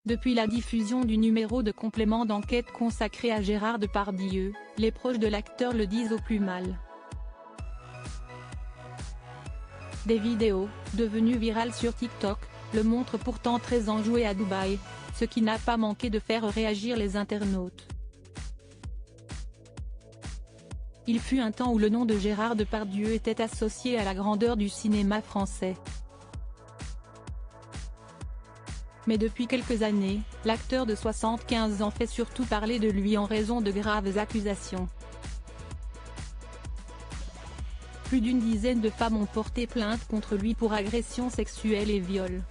Depuis la diffusion du numéro de complément d'enquête consacré à Gérard Depardieu, les proches de l'acteur le disent au plus mal. Des vidéos, devenues virales sur TikTok, le montrent pourtant très enjoué à Dubaï, ce qui n'a pas manqué de faire réagir les internautes. Il fut un temps où le nom de Gérard Depardieu était associé à la grandeur du cinéma français. Mais depuis quelques années, l'acteur de 75 ans fait surtout parler de lui en raison de graves accusations. Plus d'une dizaine de femmes ont porté plainte contre lui pour agression sexuelle et viol.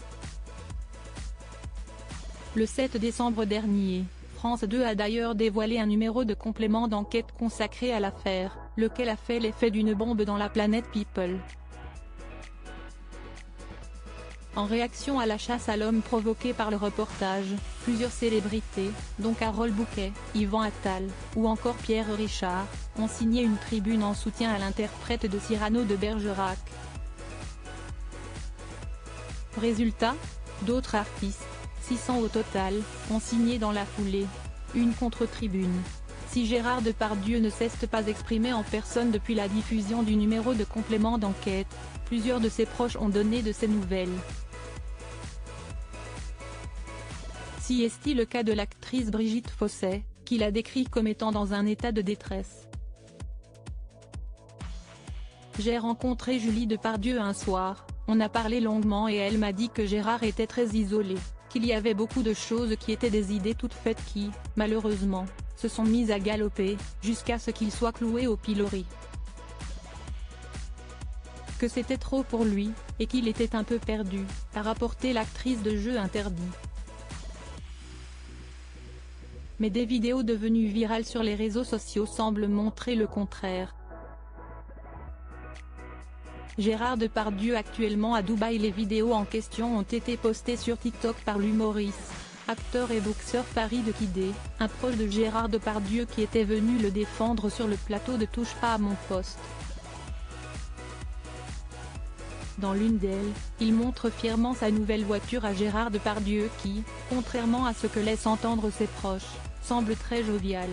Le 7 décembre dernier, France 2 a d'ailleurs dévoilé un numéro de complément d'enquête consacré à l'affaire, lequel a fait l'effet d'une bombe dans la planète People. En réaction à la chasse à l'homme provoquée par le reportage, plusieurs célébrités, dont Carole Bouquet, Yvan Attal, ou encore Pierre Richard, ont signé une tribune en soutien à l'interprète de Cyrano de Bergerac. Résultat, d'autres artistes, 600 au total, ont signé dans la foulée une contre-tribune. Si Gérard Depardieu ne s'est pas exprimé en personne depuis la diffusion du numéro de complément d'enquête, plusieurs de ses proches ont donné de ses nouvelles. Si est le cas de l'actrice Brigitte Fossey, qu'il a décrit comme étant dans un état de détresse. J'ai rencontré Julie Depardieu un soir, on a parlé longuement et elle m'a dit que Gérard était très isolé, qu'il y avait beaucoup de choses qui étaient des idées toutes faites qui, malheureusement, se sont mises à galoper, jusqu'à ce qu'il soit cloué au pilori. Que c'était trop pour lui, et qu'il était un peu perdu, a rapporté l'actrice de Jeux interdits. Mais des vidéos devenues virales sur les réseaux sociaux semblent montrer le contraire. Gérard Depardieu actuellement à Dubaï. Les vidéos en question ont été postées sur TikTok par l'humoriste, acteur et boxeur Farid Kidé, un proche de Gérard Depardieu qui était venu le défendre sur le plateau de Touche pas à mon poste. Dans l'une d'elles, il montre fièrement sa nouvelle voiture à Gérard Depardieu qui, contrairement à ce que laissent entendre ses proches, semble très jovial.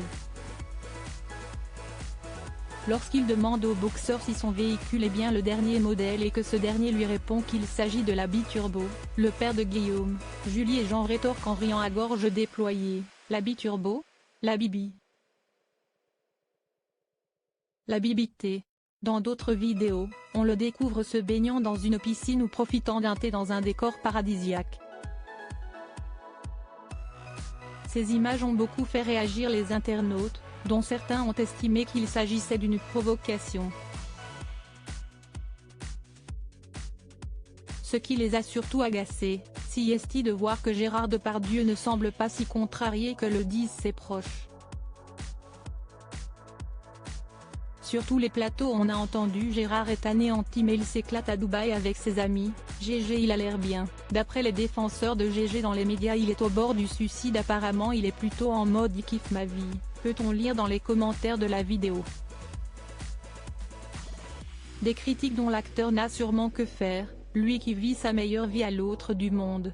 Lorsqu'il demande au boxeur si son véhicule est bien le dernier modèle et que ce dernier lui répond qu'il s'agit de la Biturbo, le père de Guillaume, Julie et Jean rétorquent en riant à gorge déployée: la Biturbo? La Bibi. La bibité. Dans d'autres vidéos, on le découvre se baignant dans une piscine ou profitant d'un thé dans un décor paradisiaque. Ces images ont beaucoup fait réagir les internautes, dont certains ont estimé qu'il s'agissait d'une provocation. Ce qui les a surtout agacés, c'est de voir que Gérard Depardieu ne semble pas si contrarié que le disent ses proches. Sur tous les plateaux on a entendu Gérard est anéanti mais il s'éclate à Dubaï avec ses amis, GG il a l'air bien. D'après les défenseurs de GG dans les médias il est au bord du suicide, apparemment il est plutôt en mode il kiffe ma vie, peut-on lire dans les commentaires de la vidéo. Des critiques dont l'acteur n'a sûrement que faire, lui qui vit sa meilleure vie à l'autre du monde.